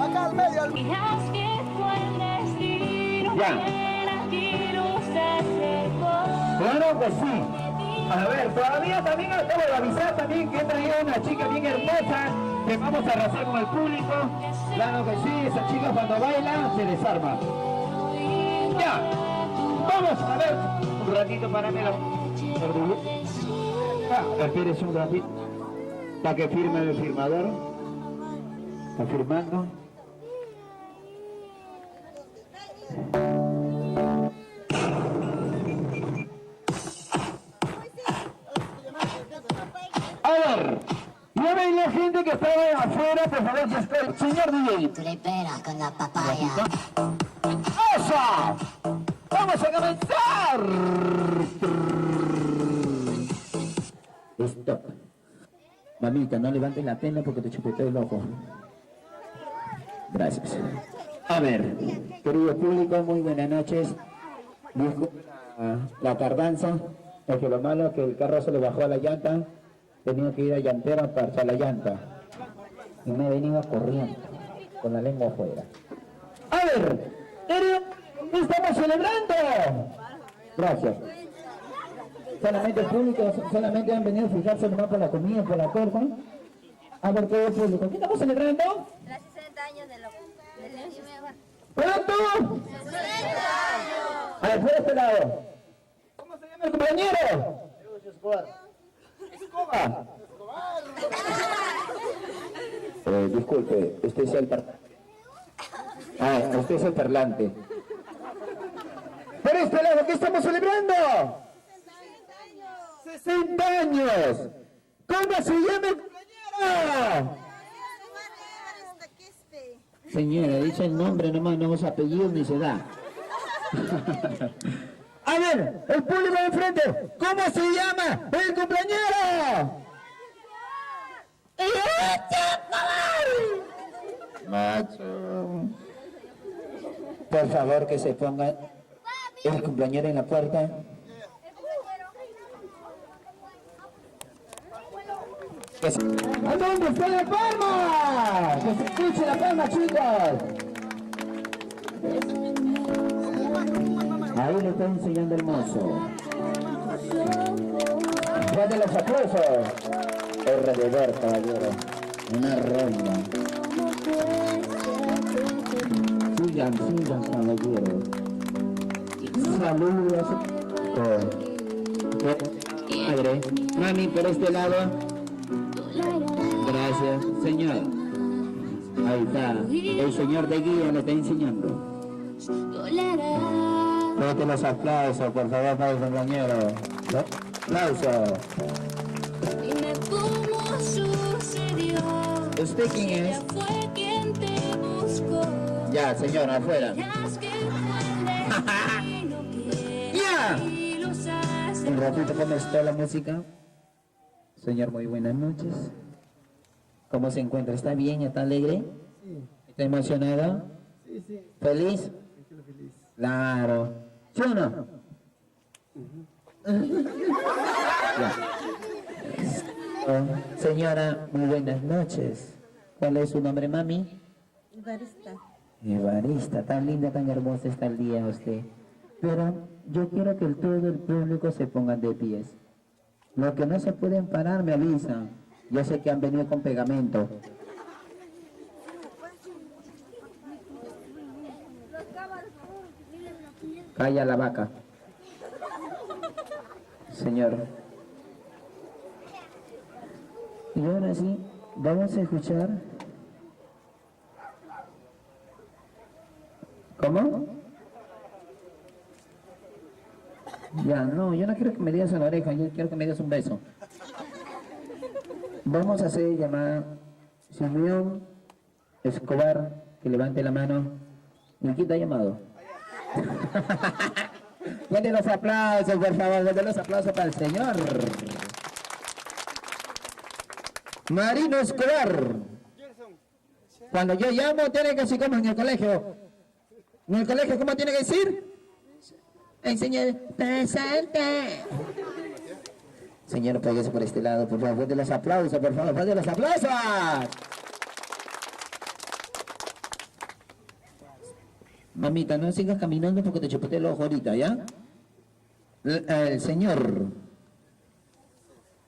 Acá al medio. Ya. Claro que sí. A ver, todavía también acabo de avisar también que he traído una chica bien hermosa que vamos a arrasar con el público. Claro que sí, esa chica cuando baila se desarma. Ya, vamos a ver un ratito para mí. Espérese un ratito para que firme el firmador. Está firmando. A ver, ya ven la gente que estaba afuera, por favor, que está el señor DJ. Tú le esperas con la papaya. ¡Eso! ¡Vamos a comenzar! Stop. Mamita, no levantes la pena porque te chupeteo el ojo. Gracias. A ver, querido público, muy buenas noches. Disculpen la tardanza, porque lo malo es que el carro se le bajó a la llanta. Tenía que ir a llantera para echar la llanta. Y me he venido corriendo, con la lengua afuera. A ver, ¿qué estamos celebrando? Gracias. Solamente el público, solamente han venido a fijarse nomás por la comida, por la torta. A ver, todo el público, ¿qué estamos celebrando? Los 60 años de León. ¿Cuánto? 60 años. A ver, por este lado. ¿Cómo se llama el compañero? Escobar. Disculpe, usted es el parlante. Usted es el parlante. Por este lado, ¿qué estamos celebrando? 60 años. ¿Cómo se llama el compañero? Señora, dice el nombre nomás, no los apellidos ni se da. A ver, el público de enfrente, ¿cómo se llama el compañero? Macho. Por favor, que se ponga el compañero en la puerta. ¿A dónde está la palma? Que se escuche la palma, chicos. Ahí le está enseñando el mozo. Fuerte los aplausos. Alrededor, caballero. Una ronda. Sigan, caballero. Saludos. Madre. Mami, por este lado. Gracias, señor. Ahí está. El señor de guía le está enseñando. Fuerte los aplausos, por favor, para el compañero. Aplausos. ¿Usted quién es? Ya, señor, afuera. ¡Ya! Un ratito, ¿cómo está la música? Señor, muy buenas noches. ¿Cómo se encuentra? ¿Está bien? ¿Está alegre? Sí. ¿Está emocionada? Sí, sí. ¿Feliz? Feliz. Claro. ¿Sí o no? Ya. Señora, muy buenas noches. ¿Cuál es su nombre, mami? Evarista. Evarista, tan linda, tan hermosa está el día usted. Pero yo quiero que todo el público se ponga de pies. Los que no se pueden parar me avisan. Yo sé que han venido con pegamento. Calla la vaca. Señor. Y ahora sí, vamos a escuchar. ¿Cómo? Ya, no, yo no quiero que me digas en la oreja, yo quiero que me digas un beso. Vamos a hacer llamada Simeón Escobar, que levante la mano. ¿Y quién te ha llamado? Denle los aplausos, por favor, denle los aplausos para el señor. Marino Escobar. Cuando yo llamo, tiene que decir como en el colegio. ¿En el colegio cómo tiene que decir? El señor presente. Señor, péguese por este lado, por favor, fuerte los aplausos, por favor, fuerte los aplausos. Mamita, no sigas caminando porque te chupete el ojo ahorita, ¿ya? El señor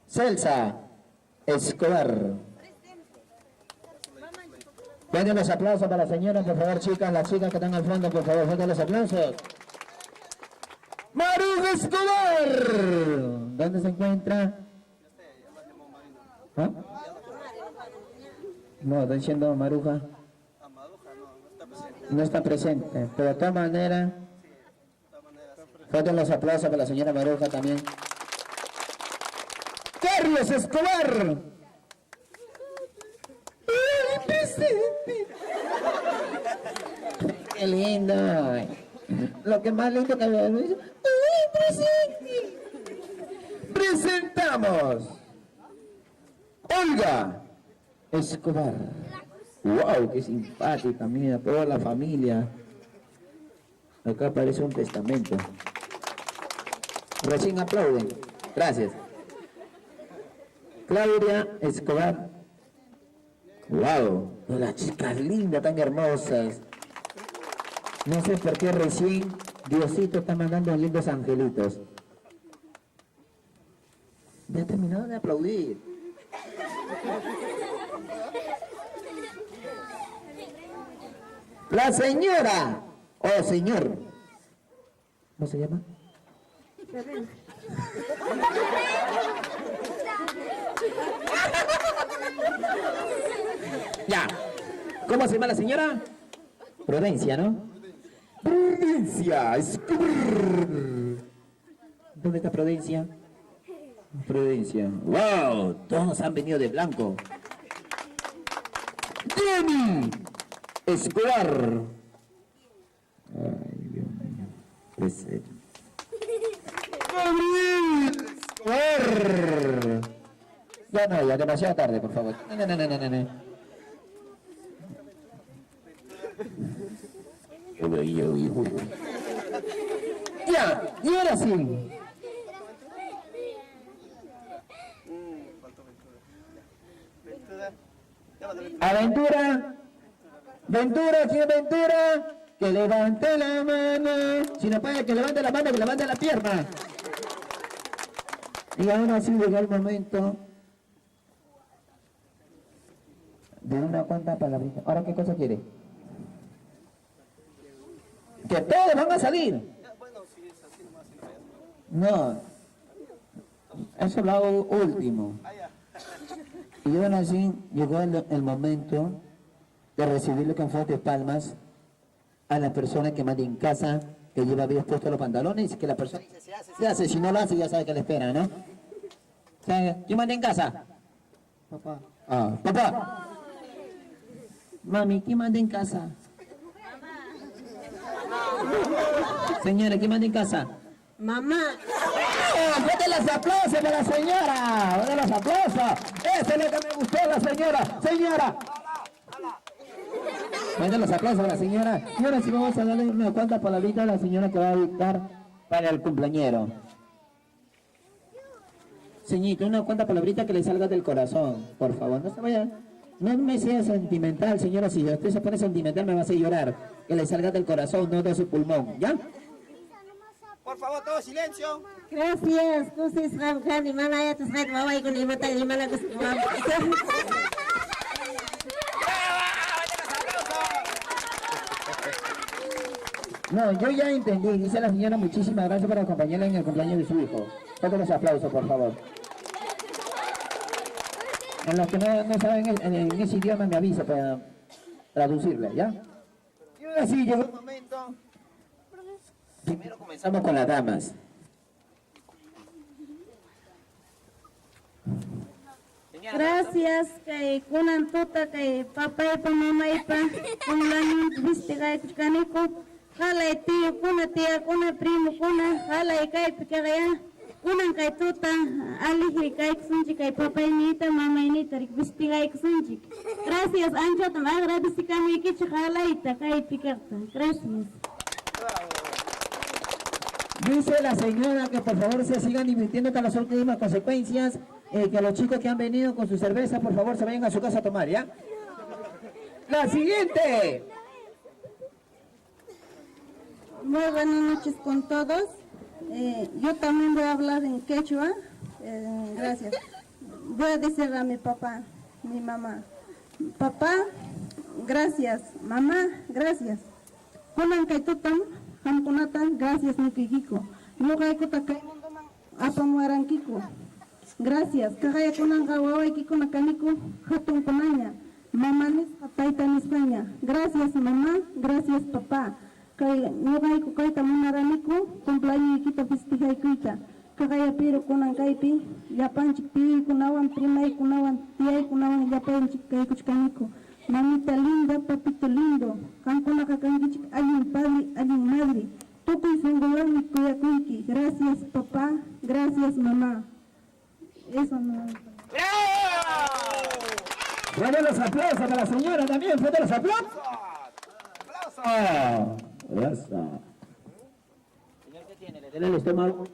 Celsa Escobar. Fuerte los aplausos para la señora, por favor, chicas, las chicas que están al fondo, por favor, fuerte los aplausos. Maruja Escobar. ¿Dónde se encuentra? ¿Ah? No, estoy diciendo Maruja. No está presente, pero de todas maneras, fuertes los aplausos para la señora Maruja también. Carlos Escobar. ¡Ay, presente! ¡Qué lindo! Lo que más lindo que me dice, ¡ay, presente! Presentamos Olga Escobar. ¡Wow! ¡Qué simpática! Mira, toda la familia. Acá aparece un testamento. Recién aplauden. Gracias. Claudia Escobar. ¡Wow! Las chicas lindas, tan hermosas. No sé por qué recién Diosito está mandando lindos angelitos. Ya terminaron de aplaudir. La señora, oh señor, ¿cómo se llama? Ya, ¿cómo se llama la señora? Prudencia, ¿no? Prudencia, ¿dónde está Prudencia? Prudencia, wow, todos han venido de blanco. Jenny Escobar. Ay, Dios mío. Presente. Gabriel Escobar. Ya no, ya demasiado tarde, por favor. No. Ya, y ahora sí. Aventura. Ventura, ¿quién es Ventura? Que levante la mano. Si no puede, que levante la mano, que levante la pierna. Y ahora sí llega el momento de una cuanta palabrita. ¿Ahora qué cosa quiere? Que todos van a salir. No. Eso lo hago último. Y ahora sí llegó el momento de recibirle con fuertes palmas a la persona que manda en casa, que lleva bien puestos los pantalones, y que la persona se hace, si no lo hace ya sabe que le espera, ¿no? ¿Quién manda en casa? Papá. Ah, papá. Mami, ¿quién manda en casa? Señora, ¿quién manda en casa? Mamá. ¡Fuerte los aplausos para la señora! ¡Fuerte los aplausos! ¡Eso es lo que me gustó la señora! ¡Señora! Fuerte los aplausos para la señora. Y ahora sí vamos a darle unas cuantas palabritas a la señora que va a dictar para el cumpleañero. Señorita, una cuanta palabrita que le salga del corazón, por favor. No se vaya, no me sea sentimental, señora. Si usted se pone sentimental me va a hacer llorar. Que le salga del corazón, no de su pulmón, ¿ya? Por favor, todo silencio. Gracias. Tú sí sabes, ni mana ya te sabes, mamá y con ni mata ni mana que se No, yo ya entendí, dice la señora, muchísimas gracias por acompañarla en el cumpleaños de su hijo. Todos los aplausos, por favor. En los que no saben en ese idioma me avisa para traducirle, ¿ya? Y ahora sí, llegó el momento. Primero comenzamos con las damas. Gracias, kay kunan tuta kay papay pa mamay pa kung lang viste kay kaniko halay tiyo kuna primo kuna halay kay pikaya kunan kay tuta alihi kay sunji kay papay nita mamay nita viste kay sunji. Gracias, ancho te agradeci kami que halay ta kay pikarta. Gracias. Dice la señora que por favor se sigan divirtiendo hasta las últimas consecuencias, que los chicos que han venido con su cerveza, por favor, se vayan a su casa a tomar, ¿ya? La siguiente. Muy buenas noches con todos. Yo también voy a hablar en quechua. Gracias. Voy a decir a mi papá, mi mamá. Papá, gracias. Mamá, gracias. Kunan kay tutam, hamkunatan, gracias nikikiko. Nukay kutakay apamuaran kiko. Gracias. Kakaya kunan kawaway kiko nakaniko, hatong pananya. Mamanis ataytan España. Gracias mamá, gracias papá. Kay nukay ko kay tamunaraniku, cumpleaños kita festihay kita. Kakaya piro kunan kaypi, yapan chikpi kunawan, primay kunawan, tiyay kunawan, yapan chikay kuchkaniko. Mamita linda, papito lindo, kankuna kakangichik, ayun padre, ayun madre. Tukoy sunggulan mi kuya kuiki. Gracias papá, gracias mamá. Eso no. Fuerte los aplausos para la señora también, fuerte los aplausos. Eso. Señor, ¿qué tiene? Denle el estómago.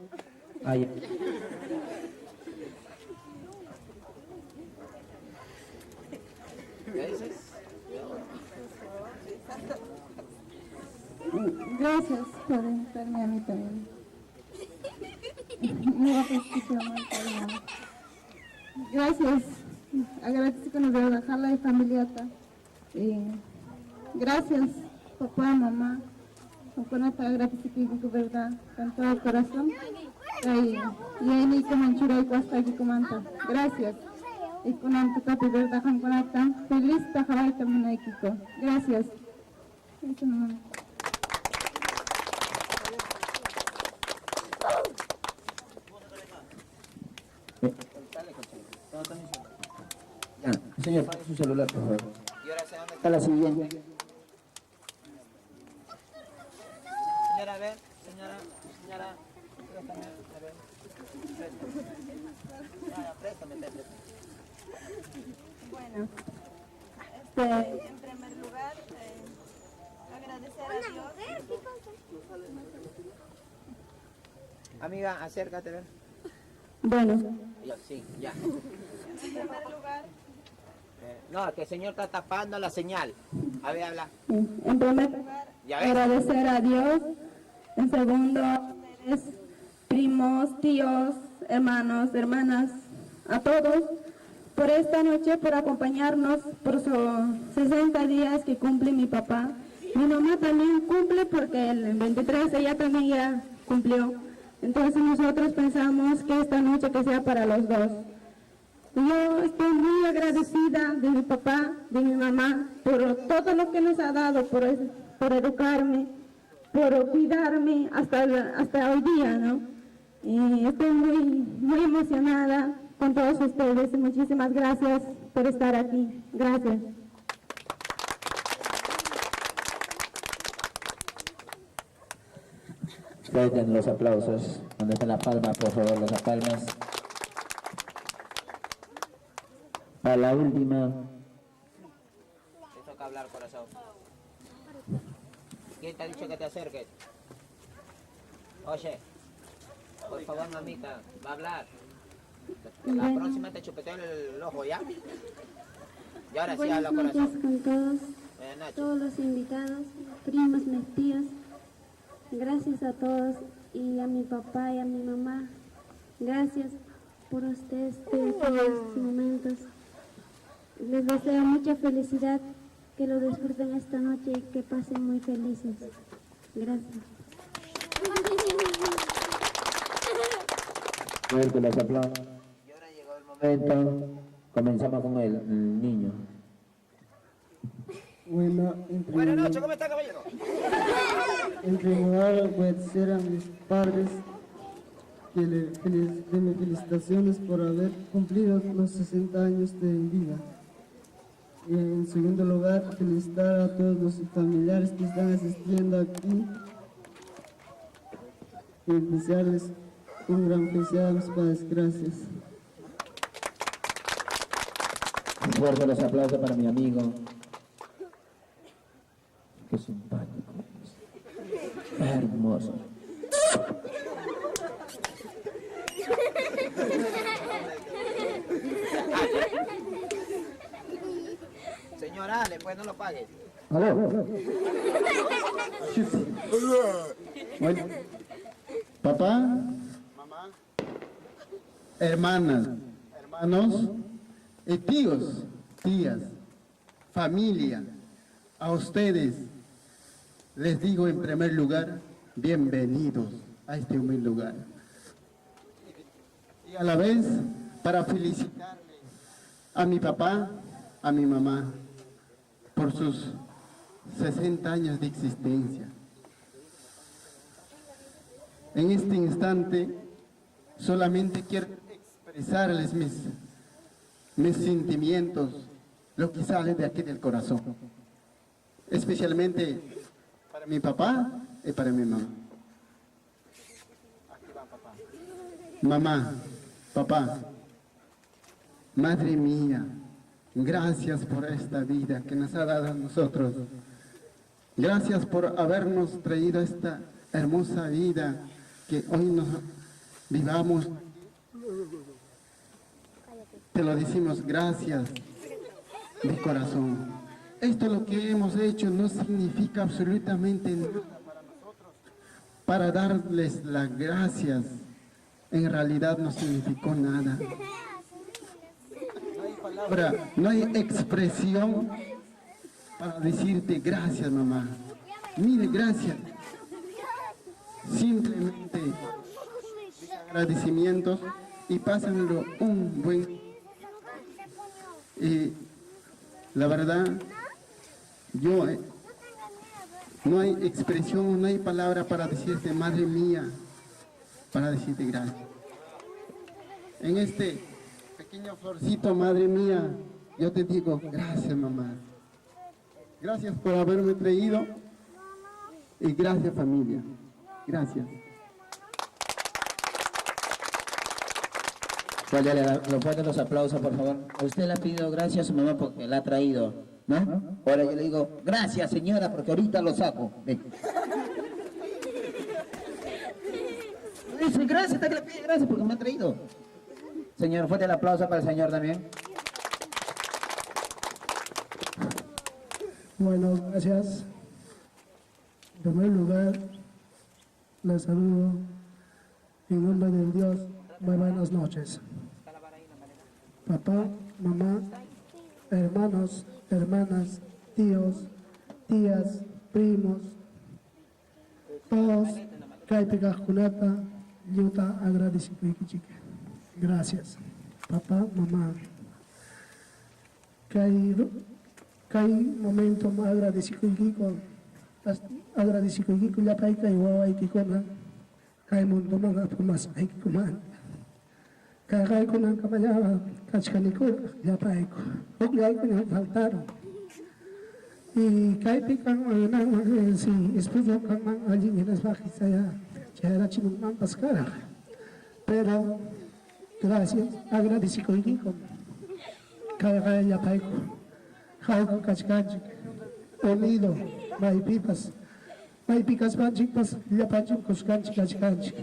Ahí. ¿Qué dices? Gracias por invitarme a mí también. Me va a escuchar mal, cariño. Gracias. Agradezco con la jala y familiata. Gracias, papá, mamá. Con esta agradecimiento, verdad, con todo el corazón. Y ahí ni como enchura y cuesta aquí comanta. Gracias. Y con antocapi, verdad, con esta feliz tajara y también hay Kiko. Gracias. Eso no. Ya, señor, pague su celular, por favor. ¿Y ahora sé dónde Está la siguiente. Señora, a ver, señora, préstame, a ver, préstame. Bueno, en primer lugar, agradecer a Dios. Amiga, acércate, ven. Bueno, Ya, sí, ya. en primer lugar, No, que el señor está tapando la señal. A ver, habla. en primer lugar, ¿Ya ves? agradecer a Dios. En segundo, ustedes, primos, tíos, hermanos, hermanas, a todos, por esta noche, por acompañarnos, por sus 60 días que cumple mi papá. Mi mamá también cumple porque el 23 ella también ya cumplió. Entonces nosotros pensamos que esta noche que sea para los dos. Yo estoy muy agradecida de mi papá, de mi mamá, por todo lo que nos ha dado, por educarme, por cuidarme hasta hoy día, ¿no? Y estoy muy emocionada con todos ustedes. Muchísimas gracias por estar aquí. Gracias. Traigan los aplausos. Donde está la palma, por favor, las palmas. Para la última. Te toca hablar, corazón. ¿Quién te ha dicho que te acerques? Oye, por favor, mamita, va a hablar. La próxima te chupeteo el ojo, ¿ya? Y ahora sí habla, Buenas noches corazón. con todos, Buenas noches. todos los invitados, primos, mis tíos. Gracias a todos y a mi papá y a mi mamá. Gracias por ustedes, por estos momentos. Les deseo mucha felicidad, que lo disfruten esta noche y que pasen muy felices. Gracias. Fuerte los aplausos. Y ahora llegó el momento. Comenzamos con el niño. Bueno, Buenas noches, ¿cómo está, caballero? en primer lugar voy a decir a mis padres que me felicitaciones por haber cumplido los 60 años de vida. Y en segundo lugar, felicitar a todos los familiares que están asistiendo aquí. Y desearles un gran felicidad a mis padres. Gracias. Fuerte los aplausos para mi amigo. Qué simpático. Hermoso. Señora, después no lo pague. Aló. Bueno, papá, mamá, hermanas, hermanos, y tíos, tías, familia, a ustedes les digo en primer lugar, bienvenidos a este humilde lugar. Y a la vez, para felicitarle a mi papá, a mi mamá, por sus 60 años de existencia. En este instante, solamente quiero expresarles mis sentimientos, lo que sale de aquí del corazón, especialmente para mi papá y para mi mamá. Mamá, papá, madre mía, gracias por esta vida que nos ha dado a nosotros. Gracias por habernos traído esta hermosa vida que hoy nos vivamos. Te lo decimos gracias de corazón. Esto lo que hemos hecho no significa absolutamente nada para nosotros. Para darles las gracias, en realidad no significó nada. No hay expresión para decirte gracias, mamá. Mire, gracias. Simplemente agradecimientos y pásenlo un buen. Y la verdad, yo no hay expresión, no hay palabra para decirte madre mía, para decirte gracias. En este pequeño florcito, madre mía, yo te digo gracias, mamá. Gracias por haberme traído y gracias, familia. Gracias. Lo fuertes los aplausos, por favor. A usted le ha pedido gracias a su mamá porque la ha traído, ¿no? Ahora yo le digo, gracias, señora, porque ahorita lo saco. Ven. Dice, gracias, que le pide gracias porque me ha traído. Señor, fuerte el aplauso para el señor también. Bueno, gracias. En primer lugar, les saludo en nombre de Dios. Muy buenas noches. Papá, mamá, hermanos, hermanas, tíos, tías, primos, todos, Kaipika Kunata, Yuta, agradecido. Gracias. Papá, mamá. Kay momento ma agradecido ya pay kay waway kikona kay mundo mga pumasay kikuman kay ko ng kamaya kachkaniko ya pay ko huwag ko ng faltaro y kay pikang si esposo kang mga aling inas bakit saya chera chinumang paskara pero gracias agradecido kay ya pay ko Kau kachkanchik, unido, maipikas panchik pas, yapanchik kuskanchik kachkanchik.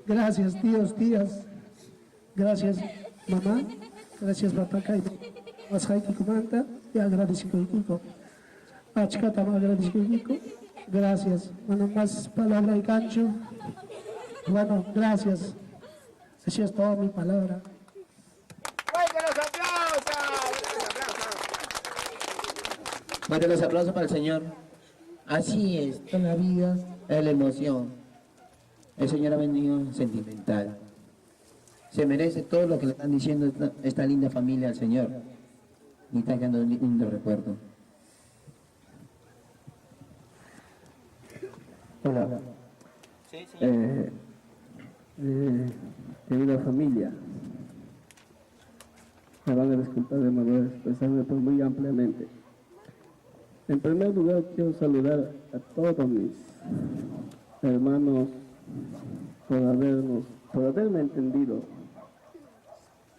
Gracias, tíos, tías. Gracias, mamá. Gracias, papá. Mashay kikumanta y agradecido kiko. Achkata ma agradecido kiko. Gracias. Bueno, más palabra y cancho. Bueno, gracias. Así es toda mi palabra. Fuerte los aplausos para el Señor. Así es, toda la vida es la emoción. El Señor ha venido sentimental. Se merece todo lo que le están diciendo esta linda familia al Señor. Y está quedando un lindo recuerdo. Hola. Sí, señor. Querida familia, me van a disculpar de manera expresarme pues muy ampliamente. En primer lugar, quiero saludar a todos mis hermanos por haberme entendido,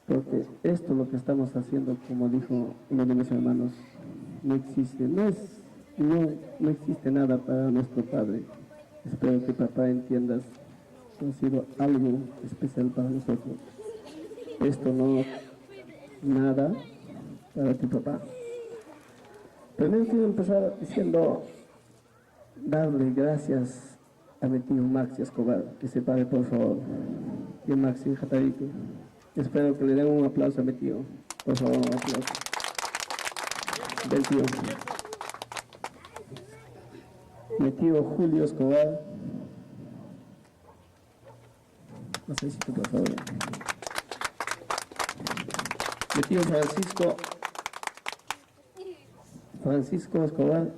porque esto lo que estamos haciendo, como dijo uno de mis hermanos, no existe, no existe nada para nuestro Padre. Espero que papá entiendas que ha sido algo especial para nosotros. esto no nada para ti, papá. Primero quiero empezar diciendo, darle gracias a mi tío Maxi Escobar, que se pare por favor. Tío Maxi Jatarique. Espero que le den un aplauso a mi tío. Por favor, un aplauso. Del tío. Mi tío Julio Escobar. No sé si tú, por favor. Mi tío Francisco Escobar.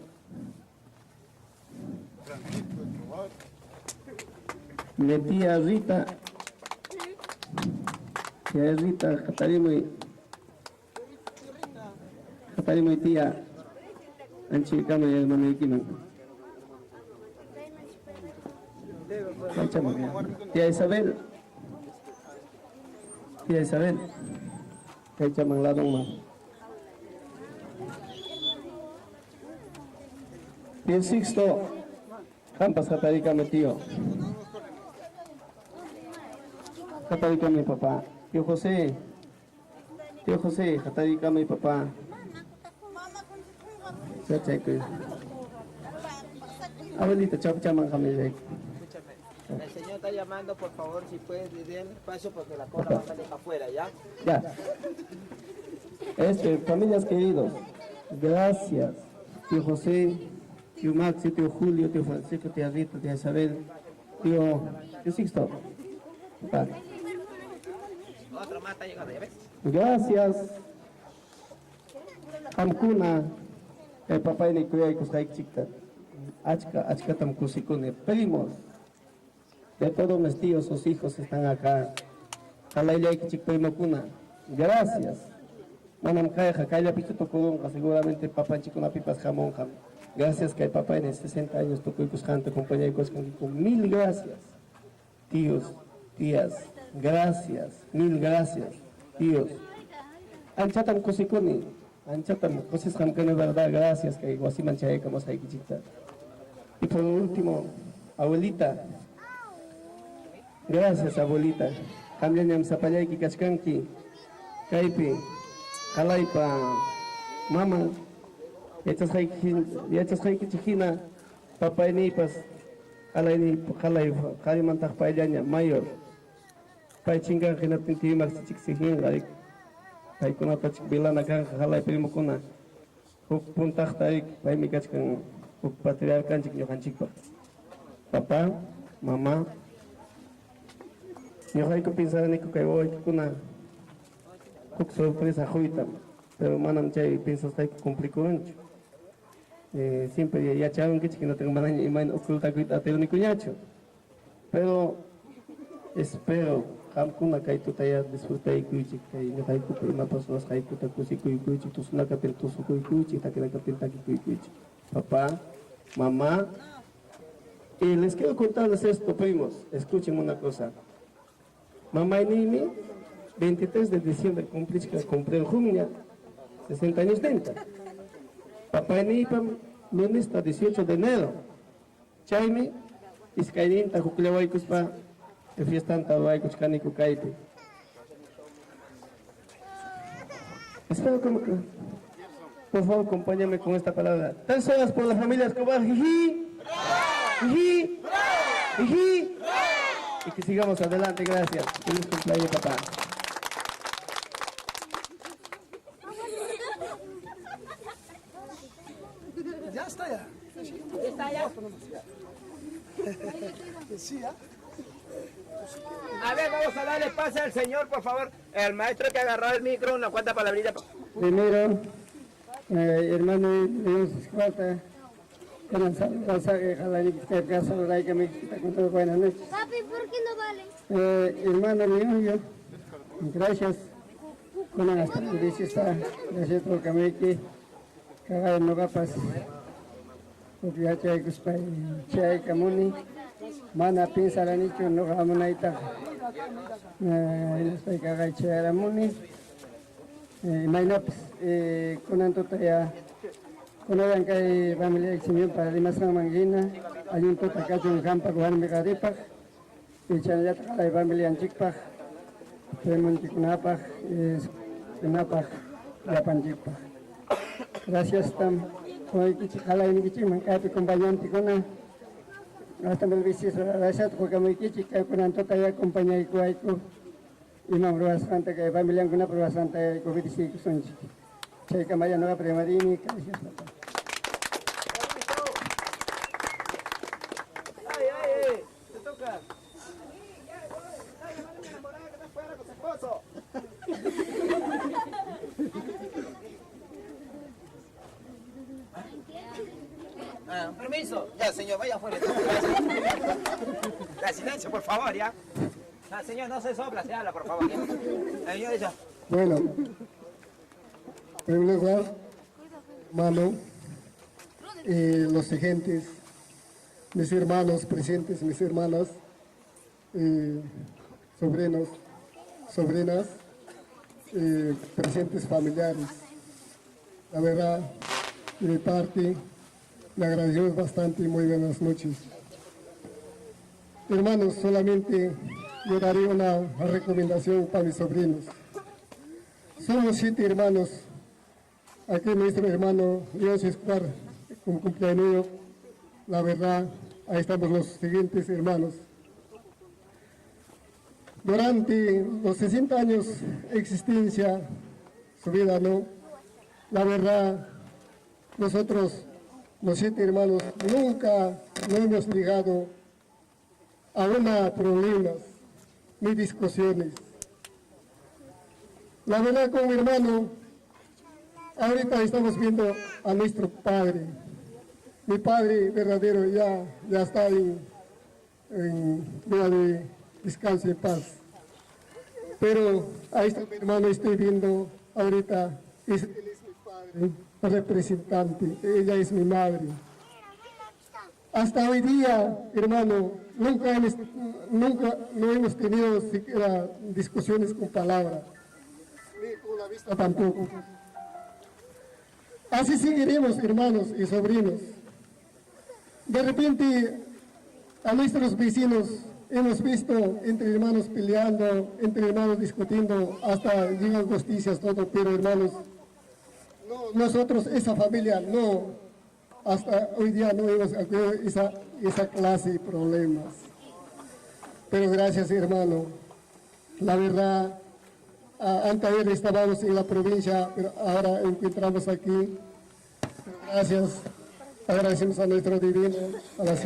Mi tía Rita. Tía Rita, Jatarimo y tía Anchicama y hermano Iquiman. Tía Isabel. Kaichaman Ladongma. Tía Sixto, Campas Jatarika mi tío. Jatarika mi papá. Tío José, Jatarika mi papá. Abuelita, chaman jamilek. El señor está llamando, por favor, si puedes darle espacio porque la cola va a salir para afuera, ¿ya? Ya. Familias queridos, gracias. Tío José, tío Maxi, tío Julio, tío Francisco, tía Rita, tía Isabel, tío Sixto. Vale. Otro más está llegando, ¿ya ves? Gracias. Amkuna, el papá y Nicoya y Kusaik Chikta. Achka Tamkusikune, primos. De todos mis tíos, sus hijos están acá. Gracias. Manam Kaya, Kaya Pichuto Kurunga, seguramente papá chico na pipas jamón jam. Gracias que el papá en 60 años tocó y cuscante, compañía y con 1000 gracias. Tíos, tías, gracias, 1000 gracias. Tíos. Anchatam Kusikuni, Anchatam Kusis Hamkane, verdad, gracias que Guasiman Chaeka Mosaikichita. Y por último, abuelita. Gracias, abuelita. Cambian Zapayaki Kachkanki, Kaipi, Kalaipa, Mama, Yachas Haiki Chiquina, Papa y Nipas, Kalimantak Payanya, Mayor, Paychinga, Genatinti, Maxichixin, like Paikunatach Bilana Kan, Halai Primokuna, Puntak Taik, Paimikachkan, Patriarchanchik, Yohanchikpa. Papá, mamá, yo hay que pensar en que voy con una sorpresa juita, pero manam chay piensas que complicó mucho. Siempre ya echaron que no tengo manaña y man oculta que a tener ni cuñacho. Pero espero hamkuna que tú te disfruta y cuichi que no hay que prima personas que tú te cuichi cuichi tú una capel tú su cuichi ta que la capel ta cuichi. Papá, mamá, y les quiero contarles esto, primos. Escuchen una cosa. Mamá y Nimi, 23 de diciembre compré en Jumia, 60 años dentro. Papá y Nimi, lunes 18 de enero. Chaimi, Iskainin, Tajuklewaikuspa, de fiesta en Tahuaycus, Canico Caipe. Espero que por favor acompáñame con esta palabra. 3 horas por la familia Escobar, jiji, jiji, jiji. Y que sigamos adelante, gracias. Feliz cumpleaños, papá. Ya está ya. Está ya. A ver, vamos a darle pase al señor, por favor. El maestro que agarró el micro, una cuanta palabrita. Primero, hermano, Dios, buenas noches. Papi, ¿por qué no vale? Hermano mío, gracias. Con hasta gracias por que cagar no capas. Porque ya chay cuspay, chay camuni, mana piensa la nicho no gamunaita. Estoy cagar chay la muni. Mainapis, con antotaya. Kunayan kay familia Eximión para Limasang Manggina, ayun to takachong kampa kuhan megaripak, ichan yata kay familia Anchikpak, Temuntikunapaj, Kunapaj, Yapanjipaj. Gracias, Tam. Hoy Kichikala y Kichiman, Kapi, acompañante con hasta el vicio, gracias, porque muy Kichika, con Antotaya, compañía y Kuaiku, y Mambrua Santa, que familia con una prueba santa y Covid-19, son Checa Maya Nueva Primarini, gracias, papá. ¡Ay, te toca! Permiso. Ya, señor, vaya afuera. Ya, silencio, por favor, ya. No, señor, no se sopla, se habla, por favor. Ya. Señor, ya. Bueno, en primer lugar, hermano, los agentes, mis hermanos presentes, mis hermanas, sobrinos, sobrinas, presentes familiares. La verdad, de mi parte, le agradecemos bastante y muy buenas noches. Hermanos, solamente yo daré una recomendación para mis sobrinos. Somos 7 hermanos. Aquí nuestro hermano Dios Escobar, como cumpleaños. La verdad, ahí estamos los siguientes hermanos. Durante los 60 años de existencia, su vida, ¿no? La verdad, nosotros, los 7 hermanos, nunca nos hemos ligado a problemas ni discusiones. La verdad, con mi hermano, ahorita estamos viendo a nuestro padre. Mi padre verdadero ya está en vida de descanso y paz. Pero a este hermano estoy viendo ahorita, él es mi padre, representante, ella es mi madre. Hasta hoy día, hermano, nunca no hemos tenido siquiera discusiones con palabras, ni con la vista tampoco. Así seguiremos, hermanos y sobrinos. De repente, a nuestros vecinos hemos visto entre hermanos peleando, entre hermanos discutiendo, hasta llegan justicias, todo, pero hermanos, nosotros, esa familia, no, hasta hoy día no hemos tenido esa clase de problemas. Pero gracias, hermano. La verdad, antes estábamos en la provincia, pero ahora encontramos aquí. Gracias. Agradecemos a nuestro divino, a la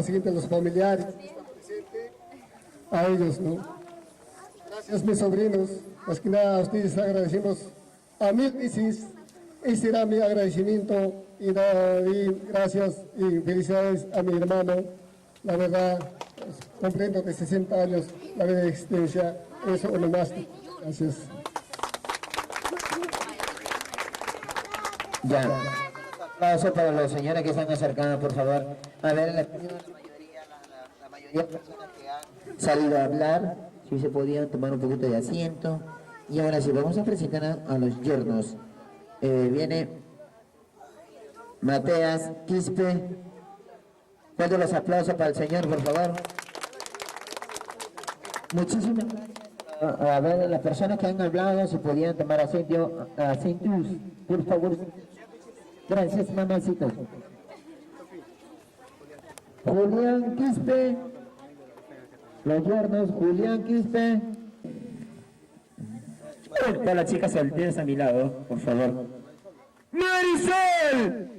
siguiente, a los familiares, a ellos, ¿no? Gracias, mis sobrinos. Más que nada, a ustedes agradecemos a 1000 veces. Ese será mi agradecimiento y gracias y felicidades a mi hermano. La verdad, comprendo que 60 años la vida de existencia, eso o no más. Gracias. Ya. Aplauso para los señores que están acercando, por favor. A ver, la mayoría de personas que han salido a hablar, si se podían tomar un poquito de asiento. Y ahora sí, vamos a presentar a los yernos. Viene Mateas Quispe. Fuerte los aplausos para el señor, por favor. Muchísimas gracias. A ver, las personas que han hablado, si podían tomar asientos, por favor. Gracias, mamacita. Julián Quispe. Los yernos, Julián Quispe. Todas las chicas solteras a mi lado, por favor. ¡Marisol!